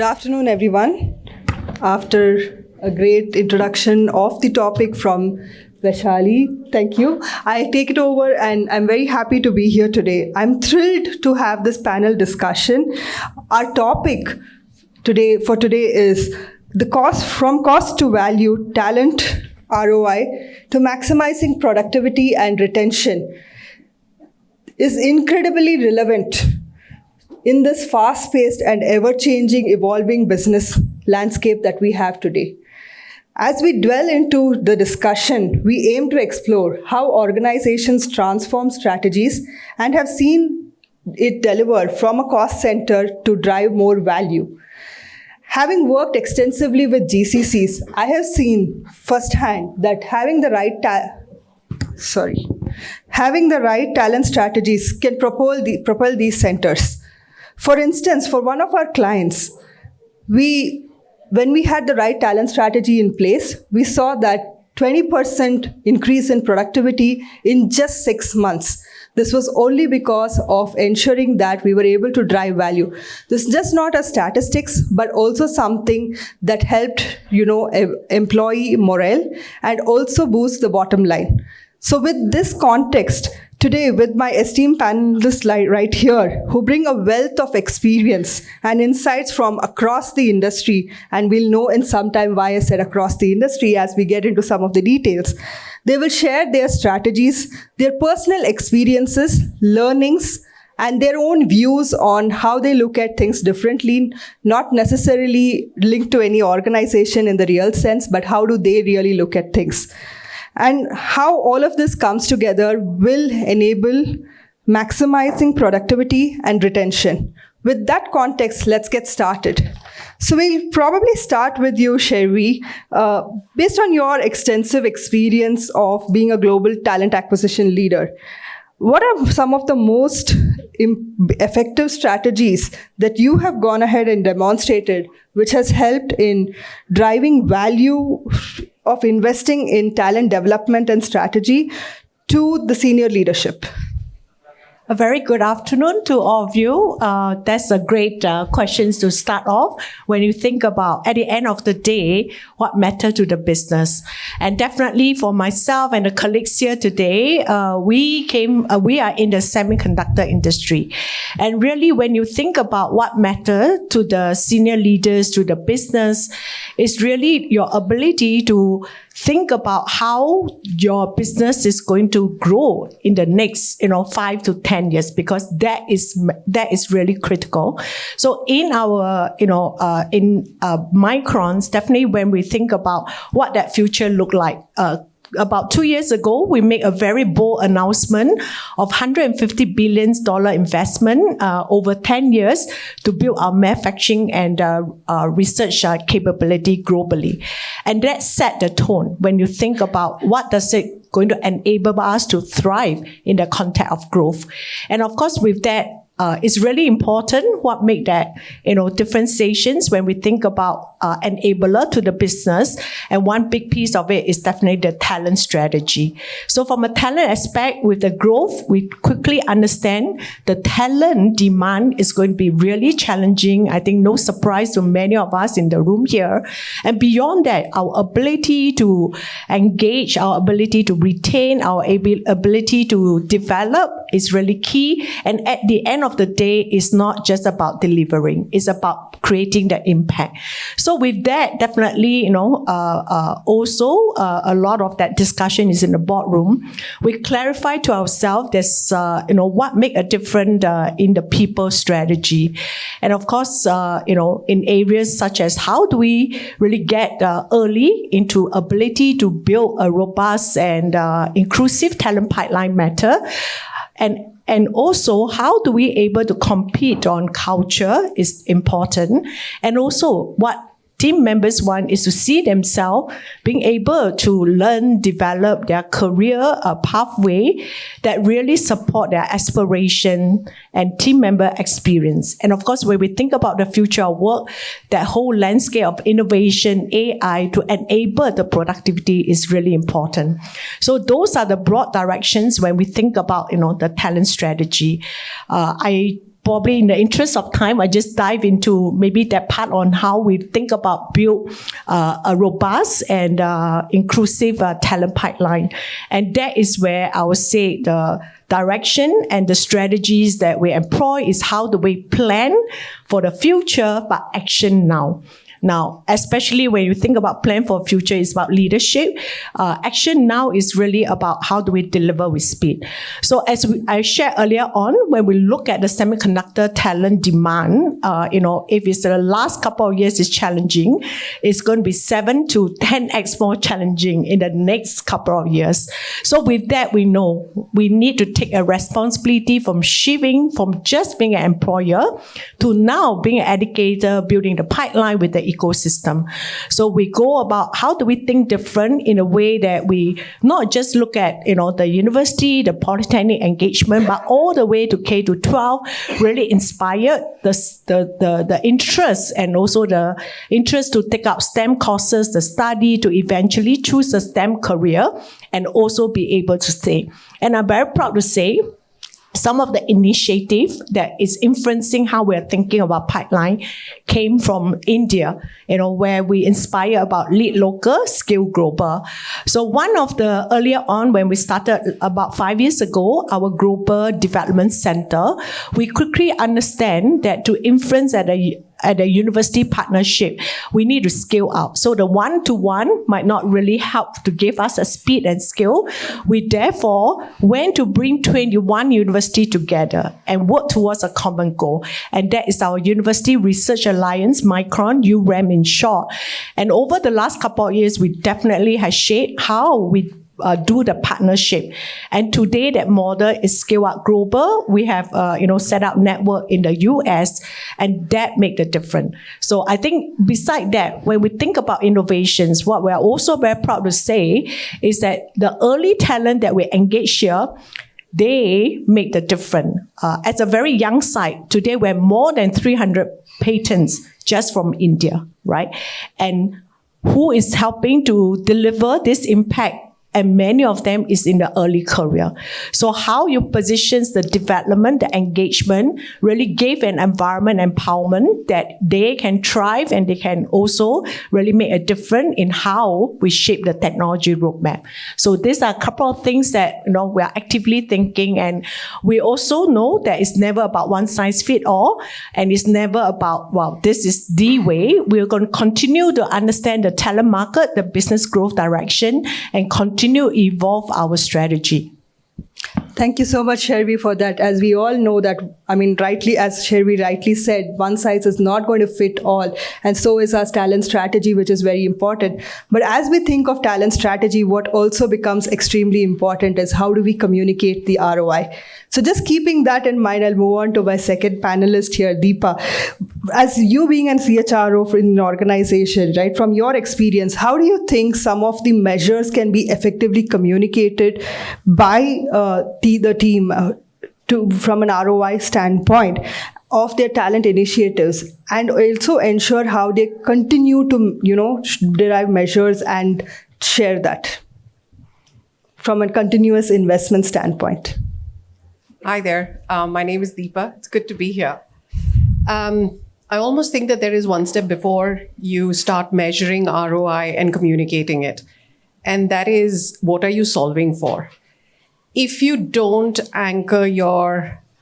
Good afternoon, everyone. After a great introduction of the topic from Vaishali, thank you. I take it over and I'm very happy to be here today. I'm thrilled to have this panel discussion. Our topic today is the cost to value, talent, ROI, to maximizing productivity and retention is incredibly relevant in this fast-paced and ever-changing, evolving business landscape that we have today. As we dwell into the discussion, we aim to explore how organizations transform strategies and have seen it deliver from a cost center to drive more value. Having worked extensively with GCCs, I have seen firsthand that having the right talent strategies can propel these centers. For instance, for one of our clients, when we had the right talent strategy in place, we saw that 20% increase in productivity in just 6 months. This was only because of ensuring that we were able to drive value. This is just not a statistics, but also something that helped, employee morale and also boost the bottom line. So with this context, today, with my esteemed panelists right here, who bring a wealth of experience and insights from across the industry, and we'll know in some time why I said across the industry as we get into some of the details. They will share their strategies, their personal experiences, learnings, and their own views on how they look at things differently, not necessarily linked to any organization in the real sense, but how do they really look at things. And how all of this comes together will enable maximizing productivity and retention. With that context, let's get started. So we'll probably start with you, Sherry. Based on your extensive experience of being a global talent acquisition leader, what are some of the most effective strategies that you have gone ahead and demonstrated, which has helped in driving value of investing in talent development and strategy to the senior leadership? A very good afternoon to all of you. That's a great questions to start off when you think about, at the end of the day, what matters to the business. And definitely for myself and the colleagues here today, we are in the semiconductor industry. And really when you think about what matters to the senior leaders, to the business, it's really your ability to think about how your business is going to grow in the next, 5 to 10 years, because that is really critical. So in our, microns, definitely when we think about what that future look like, about 2 years ago, we made a very bold announcement of $150 billion investment over 10 years to build our manufacturing and research capability globally. And that set the tone when you think about what does it going to enable us to thrive in the context of growth. And of course, with that, it's really important what make that, differentiations when we think about enabler to the business. And one big piece of it is definitely the talent strategy. So from a talent aspect, with the growth, we quickly understand the talent demand is going to be really challenging. I think no surprise to many of us in the room here. And beyond that, our ability to engage, our ability to retain, our ability to develop is really key. And at the end of the day, it's not just about delivering, it's about creating the impact. So with that, definitely, also a lot of that discussion is in the boardroom. We clarify to ourselves there's, what make a difference in the people strategy. And of course, in areas such as how do we really get early into ability to build a robust and inclusive talent pipeline matter. And also, how do we able to compete on culture is important. And also, what team members want is to see themselves being able to learn, develop their career pathway that really support their aspiration and team member experience. And of course, when we think about the future of work, that whole landscape of innovation, AI to enable the productivity is really important. So those are the broad directions when we think about, the talent strategy. I probably in the interest of time, I just dive into maybe that part on how we think about build a robust and inclusive talent pipeline. And that is where I would say the direction and the strategies that we employ is how do we plan for the future, but action now. Now, especially when you think about plan for future, it's about leadership. Action now is really about how do we deliver with speed. So as I shared earlier on, when we look at the semiconductor talent demand, if it's the last couple of years is challenging, it's going to be 7 to 10x more challenging in the next couple of years. So with that, we know we need to take a responsibility from shifting from just being an employer to now being an educator, building the pipeline with the ecosystem. So we go about how do we think different in a way that we not just look at, the university, the polytechnic engagement, but all the way to K to 12, really inspired the interest and also the interest to take up STEM courses, the study to eventually choose a STEM career and also be able to stay. And I'm very proud to say some of the initiative that is influencing how we're thinking about pipeline came from India, where we inspire about lead local, skill global. So one of the earlier on when we started about 5 years ago, our global development center, we quickly understand that to influence at a university partnership, we need to scale up. So the one-to-one might not really help to give us a speed and skill. We therefore went to bring 21 universities together and work towards a common goal. And that is our University Research Alliance, Micron, URAM in short. And over the last couple of years, we definitely have shaped how we do the partnership. And today that model is scale up global. We have, set up network in the US and that make the difference. So I think beside that, when we think about innovations, what we're also very proud to say is that the early talent that we engage here, they make the difference. As a very young site, today we're more than 300 patents just from India, right? And who is helping to deliver this impact? And many of them is in the early career. So how you position the development, the engagement, really give an environment empowerment that they can thrive and they can also really make a difference in how we shape the technology roadmap. So these are a couple of things that we are actively thinking, and we also know that it's never about one size fit all, and it's never about, this is the way. We're going to continue to understand the talent market, the business growth direction, and continue evolve our strategy. Thank you so much, Shervi, for that. As we all know that, rightly, as Shervi rightly said, one size is not going to fit all. And so is our talent strategy, which is very important. But as we think of talent strategy, what also becomes extremely important is how do we communicate the ROI? So just keeping that in mind, I'll move on to my second panelist here, Deepa. As you being an CHRO in an organization, right, from your experience, how do you think some of the measures can be effectively communicated by the team from an ROI standpoint of their talent initiatives, and also ensure how they continue to, derive measures and share that from a continuous investment standpoint? Hi there. My name is Deepa. It's good to be here. I almost think that there is one step before you start measuring ROI and communicating it. And that is, what are you solving for? If you don't anchor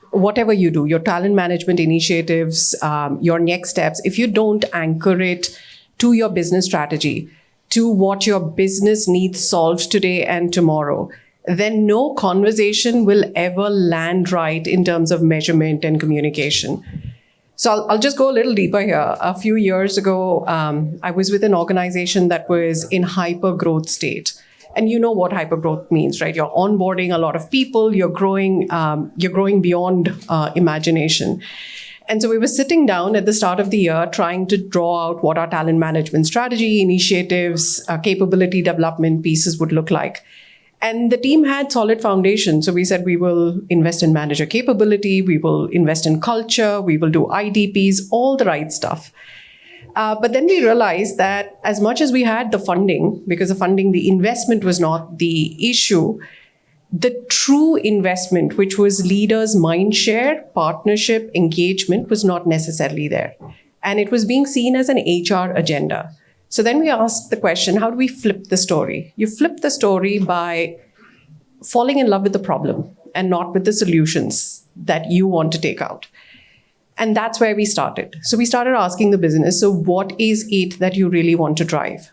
whatever you do, your talent management initiatives, your next steps, if you don't anchor it to your business strategy, to what your business needs solved today and tomorrow, then no conversation will ever land right in terms of measurement and communication. So I'll just go a little deeper here. A few years ago, I was with an organization that was in hyper growth state. And you know what hyper growth means, right? You're onboarding a lot of people, you're growing beyond imagination. And so we were sitting down at the start of the year trying to draw out what our talent management strategy, initiatives, capability development pieces would look like. And the team had solid foundation. So we said we will invest in manager capability, we will invest in culture, we will do IDPs, all the right stuff. But then we realized that as much as we had the funding, because the investment was not the issue, the true investment, which was leaders' mind share, partnership, engagement, was not necessarily there. And it was being seen as an HR agenda. So then we asked the question, how do we flip the story? You flip the story by falling in love with the problem and not with the solutions that you want to take out. And that's where we started. So we started asking the business, so what is it that you really want to drive?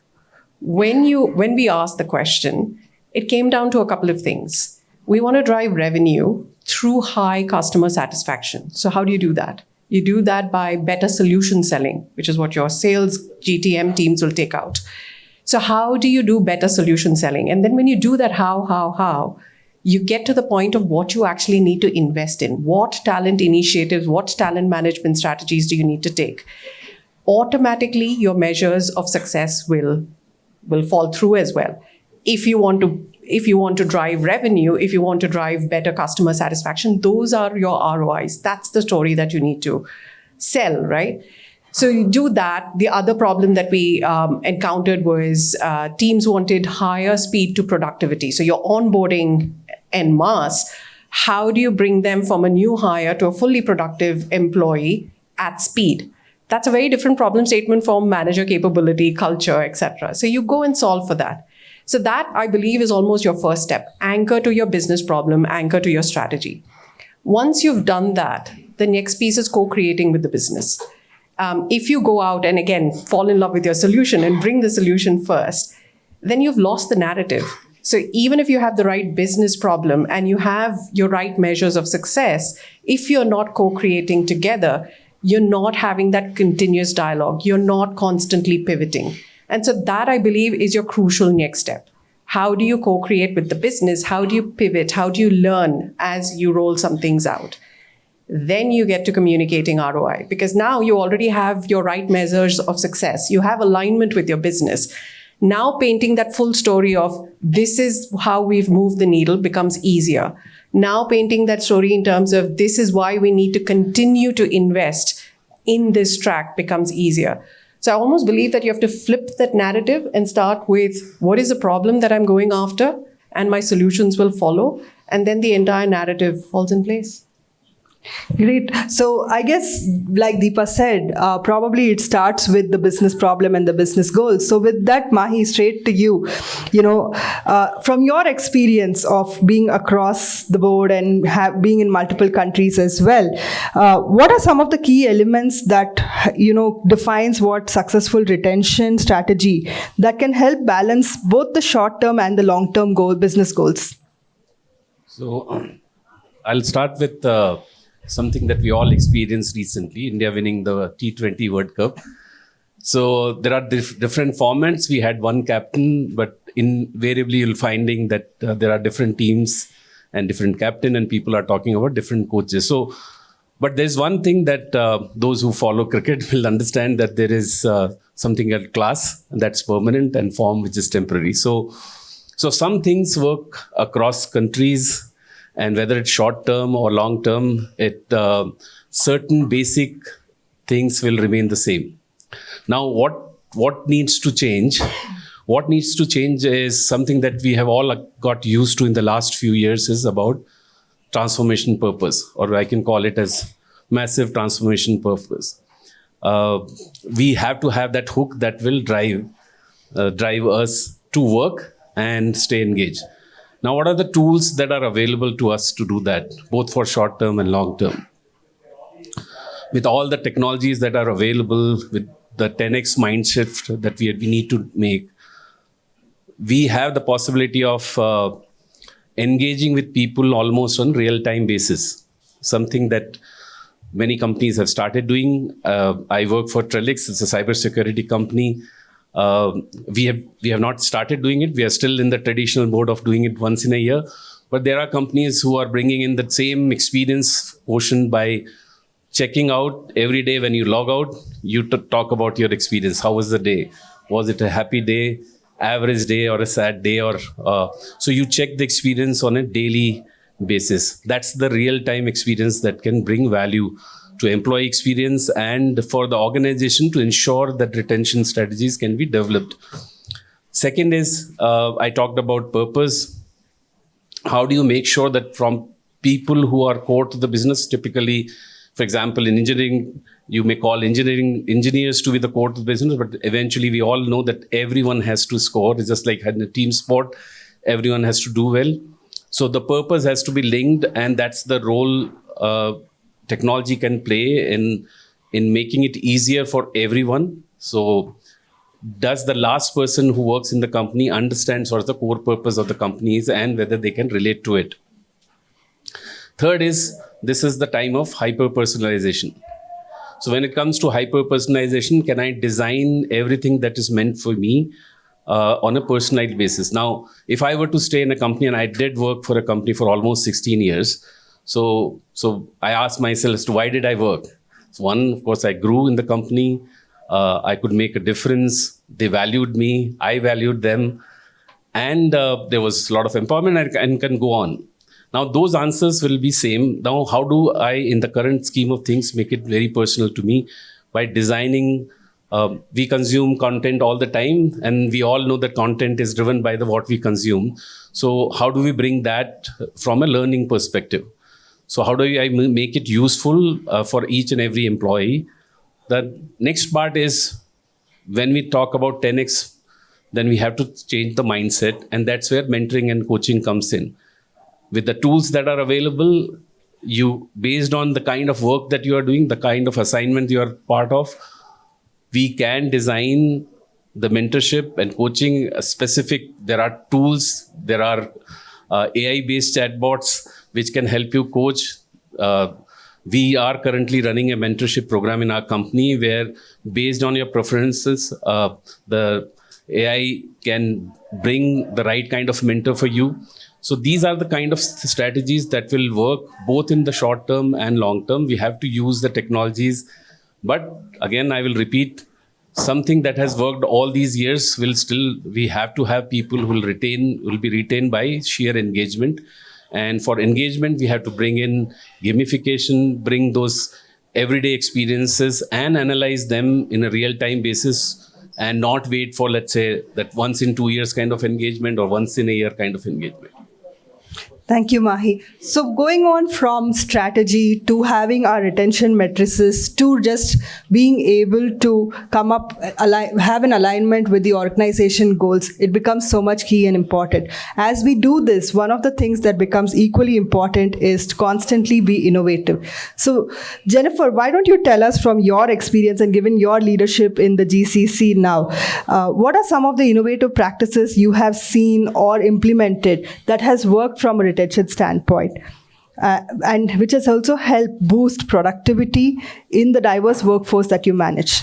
When we asked the question, it came down to a couple of things. We want to drive revenue through high customer satisfaction. So how do you do that? You do that by better solution selling, which is what your sales GTM teams will take out. So how do you do better solution selling? And then when you do that, how? You get to the point of what you actually need to invest in. What talent initiatives, what talent management strategies do you need to take? Automatically, your measures of success will fall through as well. If you want to drive revenue, if you want to drive better customer satisfaction, those are your ROIs. That's the story that you need to sell, right? So you do that. The other problem that we encountered was teams wanted higher speed to productivity. So you're onboarding en masse. How do you bring them from a new hire to a fully productive employee at speed? That's a very different problem statement from manager capability, culture, etc. So you go and solve for that. So that, I believe, is almost your first step. Anchor to your business problem, anchor to your strategy. Once you've done that, the next piece is co-creating with the business. If you go out and, again, fall in love with your solution and bring the solution first, then you've lost the narrative. So even if you have the right business problem and you have your right measures of success, if you're not co-creating together, you're not having that continuous dialogue. You're not constantly pivoting. And so that, I believe, is your crucial next step. How do you co-create with the business? How do you pivot? How do you learn as you roll some things out? Then you get to communicating ROI, because now you already have your right measures of success. You have alignment with your business. Now painting that full story of this is how we've moved the needle becomes easier. Now painting that story in terms of this is why we need to continue to invest in this track becomes easier. So I almost believe that you have to flip that narrative and start with what is the problem that I'm going after, and my solutions will follow. And then the entire narrative falls in place. Great. So I guess, like Deepa said, probably it starts with the business problem and the business goals. So with that, Mahi, straight to you. From your experience of being across the board and being in multiple countries as well, what are some of the key elements that defines what successful retention strategy that can help balance both the short-term and the long-term business goals? So I'll start with something that we all experienced recently, India winning the T20 World Cup. So there are different formats. We had one captain, but invariably you'll finding that there are different teams and different captain, and people are talking about different coaches. So, but there's one thing that those who follow cricket will understand, that there is something called class that's permanent and form which is temporary. So some things work across countries. And whether it's short term or long term, certain basic things will remain the same. Now, what needs to change? What needs to change is something that we have all got used to in the last few years, is about transformation purpose, or I can call it as massive transformation purpose. We have to have that hook that will drive us to work and stay engaged. Now, what are the tools that are available to us to do that, both for short term and long term? With all the technologies that are available, with the 10x mind shift that we need to make, we have the possibility of engaging with people almost on real-time basis, something that many companies have started doing. I work for Trellix, it's a cybersecurity company. We have not started doing it. We are still in the traditional mode of doing it once in a year. But there are companies who are bringing in the same experience quotient by checking out every day when you log out, you talk about your experience. How was the day? Was it a happy day, average day, or a sad day? So you check the experience on a daily basis. That's the real-time experience that can bring value to employee experience and for the organization to ensure that retention strategies can be developed. Second is, I talked about purpose. how do you make sure that from people who are core to the business, typically, for example, in engineering, you may call engineers to be the core to the business, but eventually we all know that everyone has to score. It's just like in a team sport, everyone has to do well. So the purpose has to be linked, and that's the role technology can play in making it easier for everyone. So does the last person who works in the company understand sort of the core purpose of the company is and whether they can relate to it? Third is, this is the time of hyper-personalization. So when it comes to hyper-personalization, can I design everything that is meant for me on a personalized basis? Now, if I were to stay in a company, and I did work for a company for almost 16 years, so I asked myself as to why did I work? So one, of course, I grew in the company. I could make a difference. They valued me. I valued them. And there was a lot of empowerment, and can go on. Now, those answers will be same. Now, how do I, in the current scheme of things, make it very personal to me? By designing, we consume content all the time, and we all know that content is driven by what we consume. So how do we bring that from a learning perspective? So how do I make it useful for each and every employee? The next part is, when we talk about 10x, then we have to change the mindset, and that's where mentoring and coaching comes in. With the tools that are available, you, based on the kind of work that you are doing, the kind of assignment you are part of, we can design the mentorship and coaching specific. There are tools, there are AI-based chatbots which can help you coach. We are currently running a mentorship program in our company where, based on your preferences, the AI can bring the right kind of mentor for you. So these are the kind of strategies that will work both in the short term and long term. We have to use the technologies. But again, I will repeat, something that has worked all these years we have to have people who will be retained by sheer engagement. And for engagement, we have to bring in gamification, bring those everyday experiences and analyze them in a real-time basis, and not wait for, let's say, that once in 2 years kind of engagement or once in a year kind of engagement. Thank you, Mahi. So going on from strategy to having our retention matrices to just being able to come up, have an alignment with the organization goals, it becomes so much key and important. As we do this, one of the things that becomes equally important is to constantly be innovative. So Jennifer, why don't you tell us from your experience and given your leadership in the GCC now, what are some of the innovative practices you have seen or implemented that has worked from a retention standpoint, and which has also helped boost productivity in the diverse workforce that you manage?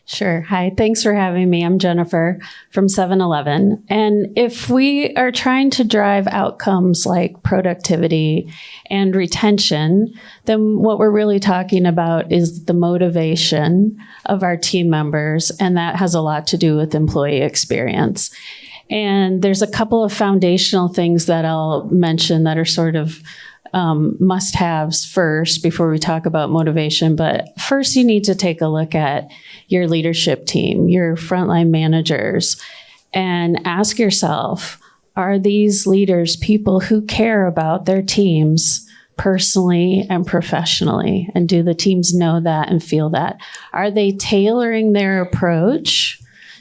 Sure. Hi, thanks for having me. I'm Jennifer from 7-Eleven. And if we are trying to drive outcomes like productivity and retention, then what we're really talking about is the motivation of our team members, and that has a lot to do with employee experience. And there's a couple of foundational things that I'll mention that are sort of must-haves first before we talk about motivation. But first, you need to take a look at your leadership team, your frontline managers, and ask yourself, are these leaders people who care about their teams personally and professionally? And do the teams know that and feel that? Are they tailoring their approach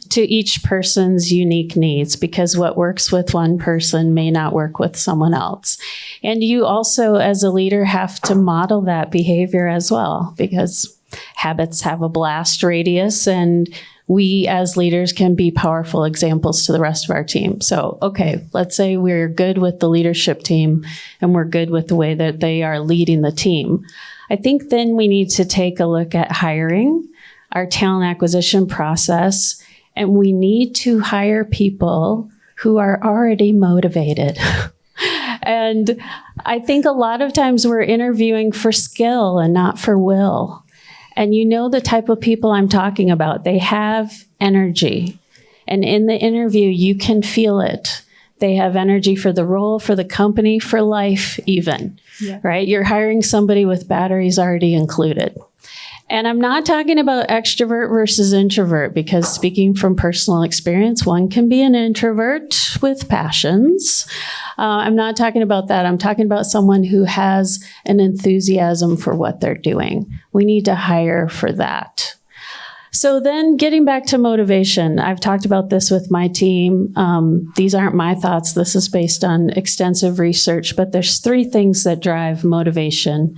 to each person's unique needs? Because what works with one person may not work with someone else. And you also, as a leader, have to model that behavior as well, because habits have a blast radius, and we as leaders can be powerful examples to the rest of our team. So, okay, let's say we're good with the leadership team and we're good with the way that they are leading the team. I think then we need to take a look at hiring, our talent acquisition process, and we need to hire people who are already motivated. And I think a lot of times we're interviewing for skill and not for will. And you know the type of people I'm talking about. They have energy. And in the interview, you can feel it. They have energy for the role, for the company, for life even, right? You're hiring somebody with batteries already included. And I'm not talking about extrovert versus introvert, because speaking from personal experience, one can be an introvert with passions. I'm not talking about that. I'm talking about someone who has an enthusiasm for what they're doing. We need to hire for that. So then getting back to motivation, I've talked about this with my team. These aren't my thoughts. This is based on extensive research, but there's 3 things that drive motivation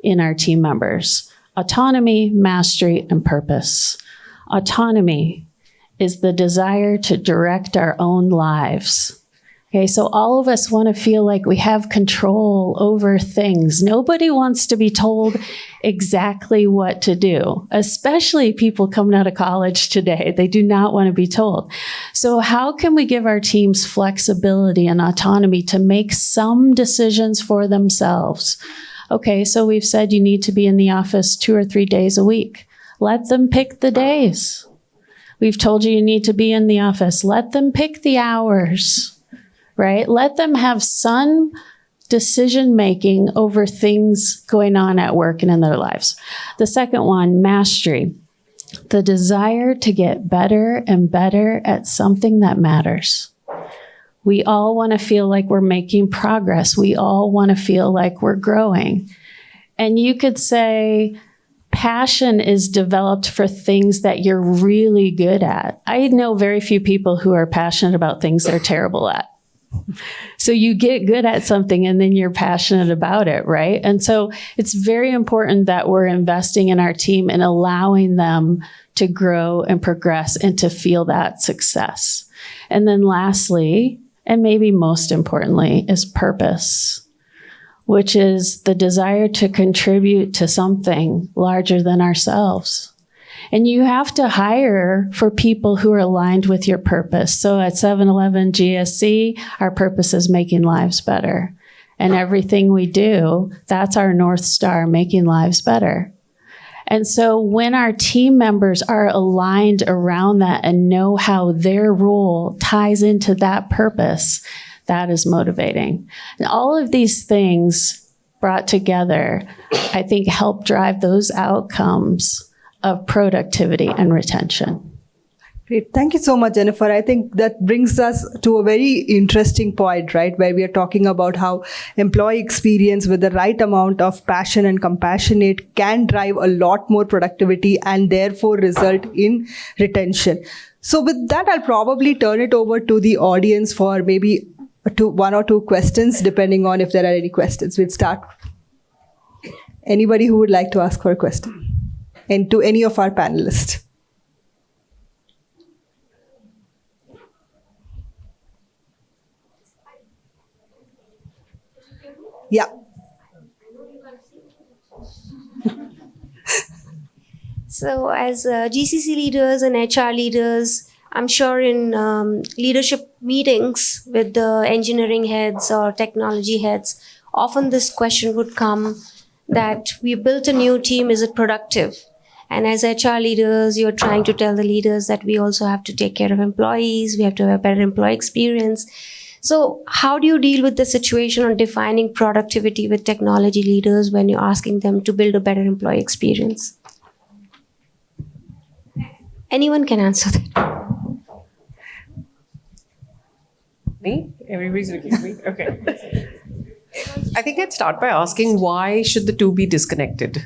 in our team members: autonomy, mastery, and purpose. Autonomy is the desire to direct our own lives. Okay, so all of us want to feel like we have control over things. Nobody wants to be told exactly what to do, especially people coming out of college today. They do not want to be told. So how can we give our teams flexibility and autonomy to make some decisions for themselves? Okay, so we've said you need to be in the office 2 or 3 days a week. Let them pick the days. We've told you need to be in the office. Let them pick the hours. Right? Let them have some decision-making over things going on at work and in their lives. The second one, mastery. The desire to get better and better at something that matters. We all want to feel like we're making progress. We all want to feel like we're growing. And you could say passion is developed for things that you're really good at. I know very few people who are passionate about things they're terrible at. So you get good at something and then you're passionate about it, right? And so it's very important that we're investing in our team and allowing them to grow and progress and to feel that success. And then lastly, and maybe most importantly, is purpose, which is the desire to contribute to something larger than ourselves. And you have to hire for people who are aligned with your purpose. So at 7-Eleven GSC, our purpose is making lives better. And everything we do, that's our North Star, making lives better. And so when our team members are aligned around that and know how their role ties into that purpose, that is motivating. And all of these things brought together, I think, help drive those outcomes of productivity and retention. Great. Thank you so much, Jennifer. I think that brings us to a very interesting point, right, where we are talking about how employee experience with the right amount of passion and compassionate can drive a lot more productivity and therefore result in retention. So with that, I'll probably turn it over to the audience for maybe 1 or 2 questions, depending on if there are any questions. We'll start. Anybody who would like to ask for a question? And to any of our panelists. Yeah. So as GCC leaders and HR leaders, I'm sure in leadership meetings with the engineering heads or technology heads, often this question would come that we built a new team, is it productive? And as HR leaders, you're trying to tell the leaders that we also have to take care of employees, we have to have a better employee experience. So how do you deal with the situation on defining productivity with technology leaders when you're asking them to build a better employee experience? Anyone can answer that. Me? Everybody's looking at me? Okay. I think I'd start by asking, why should the two be disconnected?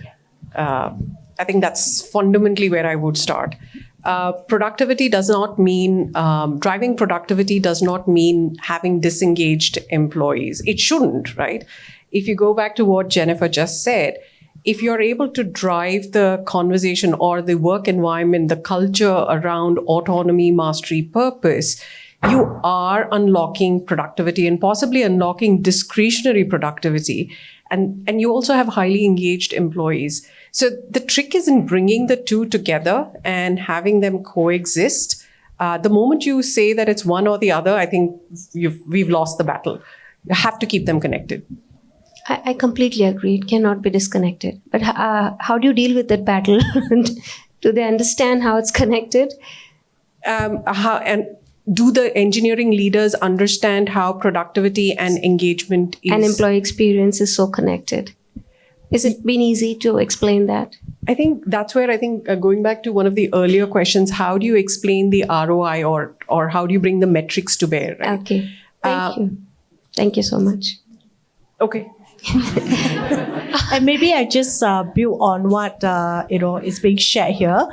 I think that's fundamentally where I would start. Productivity does not mean, driving productivity does not mean having disengaged employees. It shouldn't, right? If you go back to what Jennifer just said, if you're able to drive the conversation or the work environment, the culture around autonomy, mastery, purpose, you are unlocking productivity and possibly unlocking discretionary productivity. And you also have highly engaged employees. So the trick is in bringing the two together and having them coexist. The moment you say that it's one or the other, I think we've lost the battle. You have to keep them connected. I completely agree. It cannot be disconnected. But how do you deal with that battle? Do they understand how it's connected? And do the engineering leaders understand how productivity and engagement is? And employee experience is so connected. Is it been easy to explain that? I think that's where going back to one of the earlier questions, how do you explain the ROI or how do you bring the metrics to bear? Right? Okay. Thank you. Thank you so much. Okay. And maybe I just build on what is being shared here.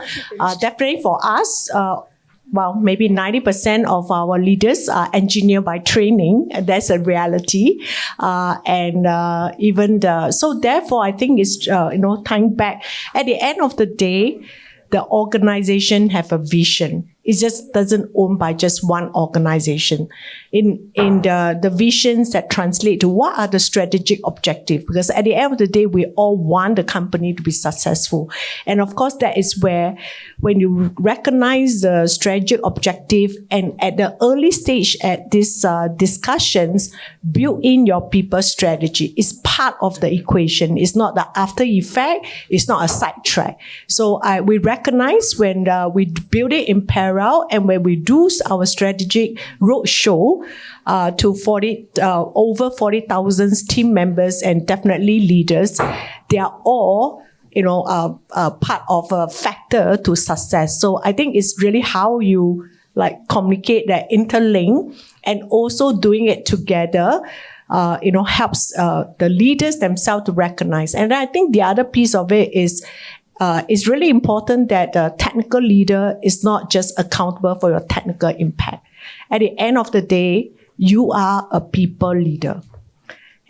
Definitely for us, maybe 90% of our leaders are engineer by training. That's a reality. So therefore, I think it's, tying back, at the end of the day, the organization have a vision. It just doesn't own by just one organization. In the visions that translate to what are the strategic objectives, because at the end of the day, we all want the company to be successful. And of course, that is where when you recognize the strategic objective and at the early stage at these discussions, build in your people strategy. It's part of the equation. It's not the after effect. It's not a sidetrack. So we recognize when we build it in parallel and when we do our strategic roadshow to over 40,000 team members and definitely leaders, they are all part of a factor to success. So I think it's really how you communicate that interlink and also doing it together, helps the leaders themselves to recognize. And I think the other piece of it is it's really important that the technical leader is not just accountable for your technical impact. At the end of the day, you are a people leader.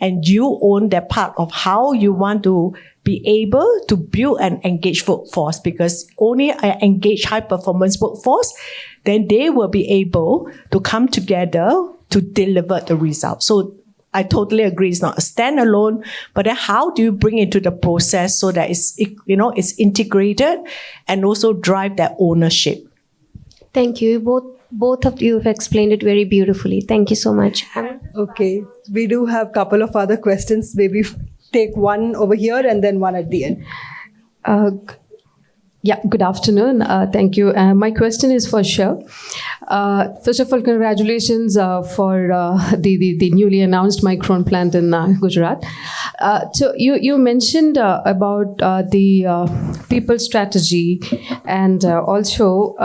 And you own that part of how you want to be able to build an engaged workforce, because only an engaged high-performance workforce, then they will be able to come together to deliver the result. So I totally agree. It's not a standalone, but then how do you bring it to the process so that it's integrated and also drive that ownership? Thank you. Both of you have explained it very beautifully. Thank you so much. Okay, we do have a couple of other questions. Maybe take one over here and then one at the end. Good afternoon. Thank you. My question is for Cher. First of all, congratulations for the newly announced micron plant in Gujarat. So you mentioned about the people strategy and also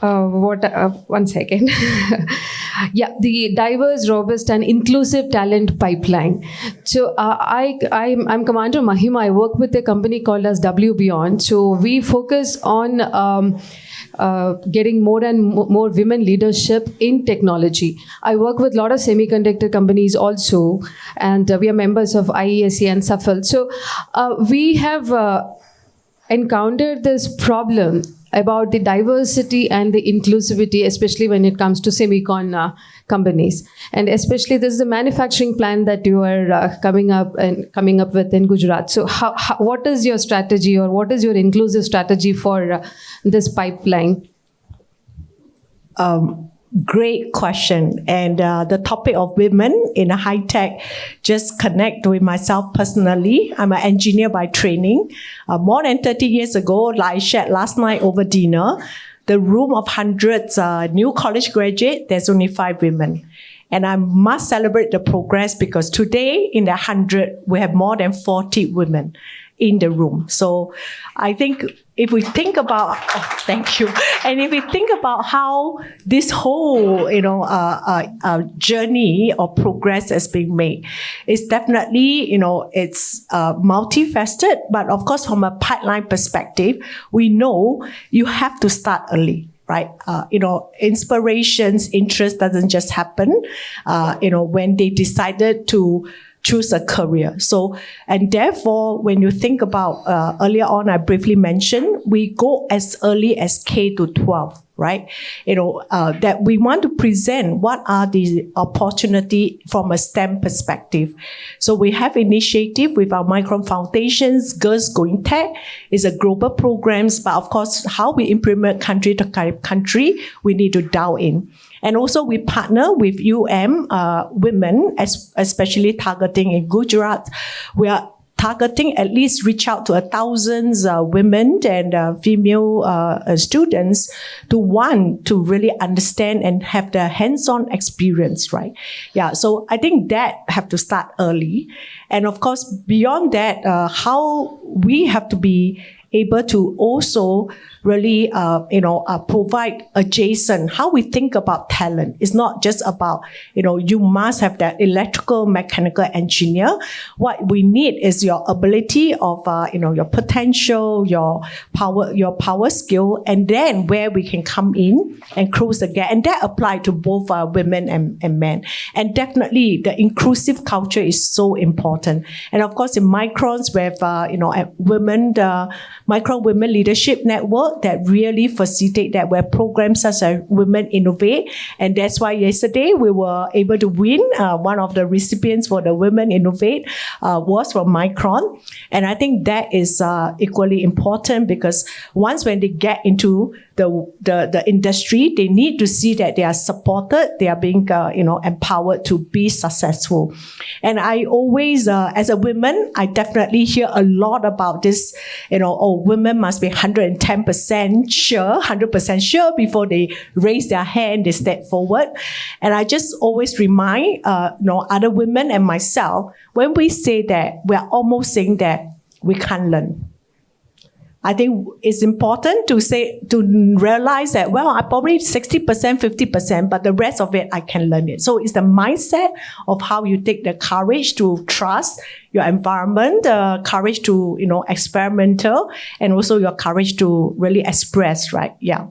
one second. The diverse, robust, and inclusive talent pipeline. So I'm Commander Mahima. I work with a company called as W Beyond. So we focus on getting more and more women leadership in technology. I work with a lot of semiconductor companies also, and we are members of IESE and SAFL. So we have encountered this problem about the diversity and the inclusivity, especially when it comes to semicon companies. And especially this is a manufacturing plan that you are coming up with in Gujarat. So what is your strategy, or what is your inclusive strategy for this pipeline? Great question. And the topic of women in a high tech just connect with myself personally. I'm an engineer by training. More than 30 years ago, like I shared last night over dinner, the room of hundreds new college graduates, there's only 5 women. And I must celebrate the progress because today in the 100, we have more than 40 women in the room. So I think if we think about, thank you. And if we think about how this whole, journey or progress is being made, it's definitely, it's multifaceted. But of course, from a pipeline perspective, we know you have to start early. Right? Inspirations, interest doesn't just happen, when they decided to choose a career. So, and therefore, when you think about, earlier on, I briefly mentioned, we go as early as K to 12, right? That we want to present what are the opportunity from a STEM perspective. So we have initiative with our Micron Foundations, Girls Going Tech is a global programs, but of course, how we implement country to country, we need to dial in. And also we partner with UM women, especially targeting in Gujarat. We are targeting, at least reach out to 1,000 women and female students to really understand and have the hands-on experience, right? Yeah, so I think that have to start early. And of course, beyond that, how we have to be able to also really, provide adjacent, how we think about talent. It's not just about, you must have that electrical, mechanical engineer. What we need is your ability of, your potential, your power skill, and then where we can come in and close the gap. And that applies to both women and men. And definitely the inclusive culture is so important. And of course, in Microns, we have, women, the Micron Women Leadership Network that really facilitate that, where programs such as Women Innovate. And that's why yesterday we were able to win. One of the recipients for the Women Innovate was from Micron. And I think that is equally important, because once when they get into the industry, they need to see that they are supported, they are being empowered to be successful. And I always, as a woman, I definitely hear a lot about this, women must be 110% sure, 100% sure before they raise their hand, they step forward. And I just always remind other women and myself, when we say that, we're almost saying that we can't learn. I think it's important to realize that, well, I probably 60%, 50%, but the rest of it, I can learn it. So it's the mindset of how you take the courage to trust your environment, the courage to, experimental, and also your courage to really express, right? Yeah.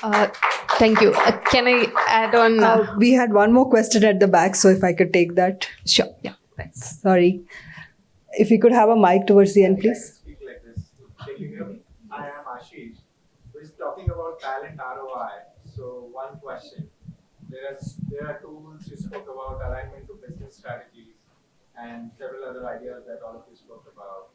Thank you. Can I add on? We had one more question at the back, so if I could take that. Sure. Yeah. Thanks. Sorry. If we could have a mic towards the end, please. I am Ashish, who is talking about talent ROI. So one question. There are tools you spoke about, alignment to business strategies, and several other ideas that all of you spoke about.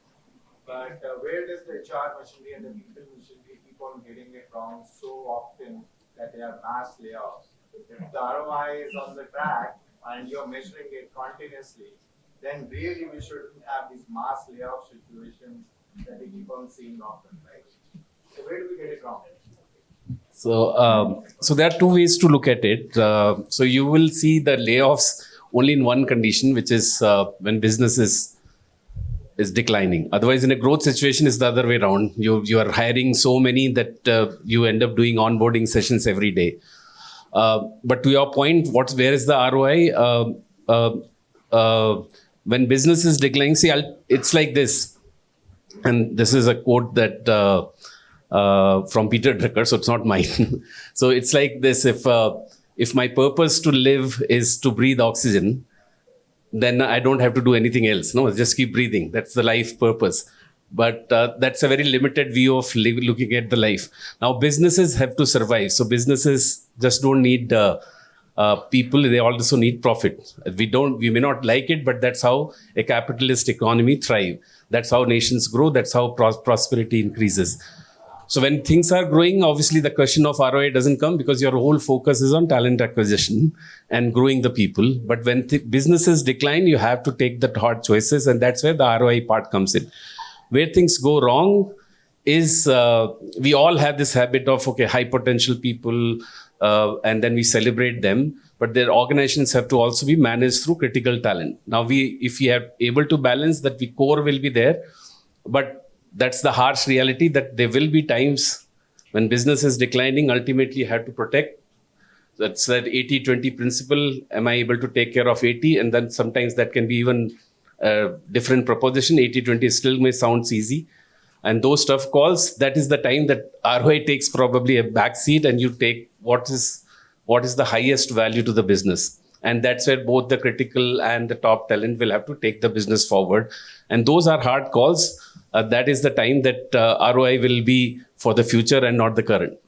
But where does the HR machinery and the people machinery keep on getting it wrong so often that there are mass layoffs? If the ROI is on the track and you're measuring it continuously, then really we shouldn't have these mass layoff situations that we keep on seeing often, right? So where do we get it wrong? So there are two ways to look at it. So you will see the layoffs only in one condition, which is when business is declining. Otherwise, in a growth situation, it's the other way around. You are hiring so many that you end up doing onboarding sessions every day. But to your point, where is the ROI? When business is declining, see, it's like this. And this is a quote that from Peter Drucker, so it's not mine. So it's like this: if my purpose to live is to breathe oxygen, then I don't have to do anything else. No, just keep breathing. That's the life purpose. But that's a very limited view of looking at the life. Now, businesses have to survive. So businesses just don't need people. They also need profit. We may not like it, but that's how a capitalist economy thrives. That's how nations grow. That's how prosperity increases. So when things are growing, obviously the question of ROI doesn't come, because your whole focus is on talent acquisition and growing the people. But when businesses decline, you have to take the hard choices, and that's where the ROI part comes in. Where things go wrong is we all have this habit of, high potential people, and then we celebrate them. But their organizations have to also be managed through critical talent. Now, if we are able to balance that, the core will be there. But that's the harsh reality, that there will be times when business is declining. Ultimately, you have to protect. That's that 80-20 principle. Am I able to take care of 80? And then sometimes that can be even a different proposition. 80-20 still may sounds easy. And those tough calls, that is the time that ROI takes probably a backseat, and you take what is the highest value to the business. And that's where both the critical and the top talent will have to take the business forward. And those are hard calls. That is the time that ROI will be for the future and not the current.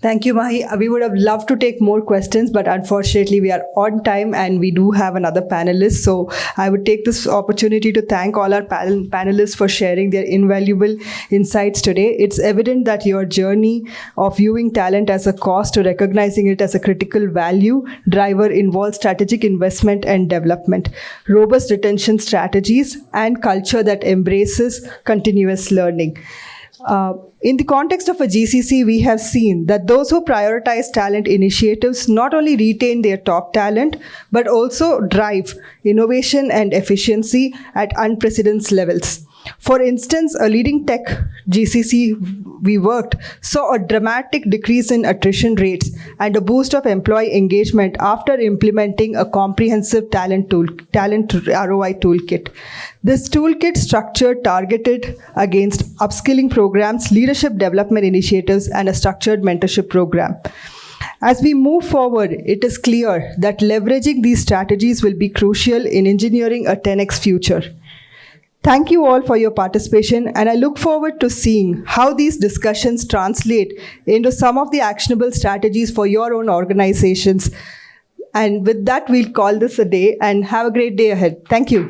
Thank you, Mahi. We would have loved to take more questions, but unfortunately we are on time and we do have another panelist. So I would take this opportunity to thank all our panelists for sharing their invaluable insights today. It's evident that your journey of viewing talent as a cost to recognizing it as a critical value driver involves strategic investment and development, robust retention strategies, and culture that embraces continuous learning. In the context of a GCC, we have seen that those who prioritize talent initiatives not only retain their top talent, but also drive innovation and efficiency at unprecedented levels. For instance, a leading tech GCC we worked saw a dramatic decrease in attrition rates and a boost of employee engagement after implementing a comprehensive talent ROI toolkit. This toolkit structured targeted against upskilling programs, leadership development initiatives, and a structured mentorship program. As we move forward, it is clear that leveraging these strategies will be crucial in engineering a 10x future. Thank you all for your participation, and I look forward to seeing how these discussions translate into some of the actionable strategies for your own organizations. And with that, we'll call this a day and have a great day ahead. Thank you.